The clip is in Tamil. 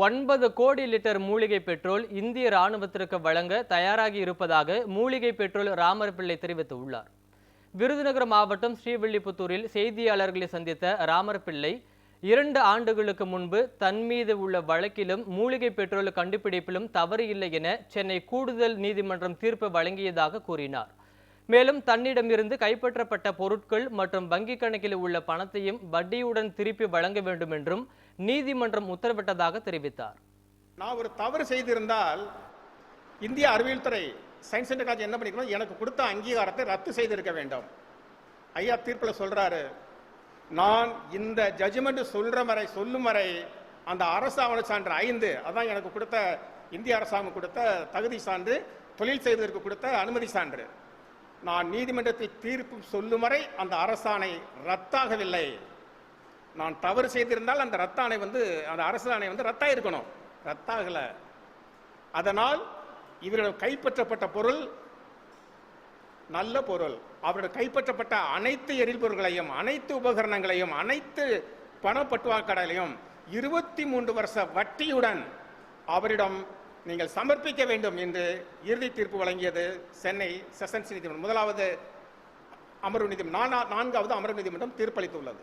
9 கோடி லிட்டர் மூலிகை பெட்ரோல் இந்திய ராணுவத்திற்கு வழங்க தயாராகி இருப்பதாக மூலிகை பெட்ரோல் ராமர்பிள்ளை தெரிவித்துள்ளார். விருதுநகர் மாவட்டம் ஸ்ரீவில்லிபுத்தூரில் செய்தியாளர்களை சந்தித்த ராமர்பிள்ளை 2 ஆண்டுகளுக்கு முன்பு தன் மீது உள்ள வழக்கிலும் மூலிகை பெட்ரோல் கண்டுபிடிப்பிலும் தவறு இல்லை என சென்னை கூடுதல் நீதிமன்றம் தீர்ப்பு வழங்கியதாக கூறினார். மேலும் தன்னிடமிருந்து கைப்பற்றப்பட்ட பொருட்கள் மற்றும் வங்கி கணக்கில் உள்ள பணத்தையும் வட்டியுடன் திருப்பி வழங்க வேண்டும் என்றும் நீதிமன்றம் உத்தரவிட்டதாக தெரிவித்தார். நான் ஒரு தவறு செய்திருந்தால் இந்திய அறிவியல் துறை சயின்ஸ் அண்ட் டெக்னாலஜி என்ன பண்ணிக்கணும், எனக்கு கொடுத்த அங்கீகாரத்தை ரத்து செய்திருக்க வேண்டும். ஐயா தீர்ப்பில் சொல்றாரு, நான் இந்த ஜட்ஜ்மெண்ட் சொல்லும் வரை அந்த அரசு ஆவண சான்று 5 அதான் எனக்கு கொடுத்த இந்திய அரசாங்கம் கொடுத்த தகுதி சான்று, தொழில் செய்வதற்கு கொடுத்த அனுமதி சான்று, நான் நீதிமன்றத்தில் தீர்ப்பு சொல்லும் வரை அந்த அரசாணை ரத்தாகவில்லை. நான் தவறு செய்திருந்தால் அந்த ரத்தாணை அந்த அரசாணை ரத்தாயிருக்கணும், ரத்தாகல. அதனால் இவர்கள் கைப்பற்றப்பட்ட பொருள் நல்ல பொருள். அவர்கள் கைப்பற்றப்பட்ட அனைத்து எரிபொருள்களையும், அனைத்து உபகரணங்களையும், அனைத்து பணப்பட்டுவாக்கடைகளையும் 23 வருஷ வட்டியுடன் அவரிடம் நீங்கள் சமர்ப்பிக்க வேண்டும் என்று இறுதி தீர்ப்பு வழங்கியது சென்னை செஷன்ஸ் நீதிமன்றம். முதலாவது அமர்வு நீதிமன்றம், 4வது அமர்வு நீதிமன்றம் தீர்ப்பளித்துள்ளது.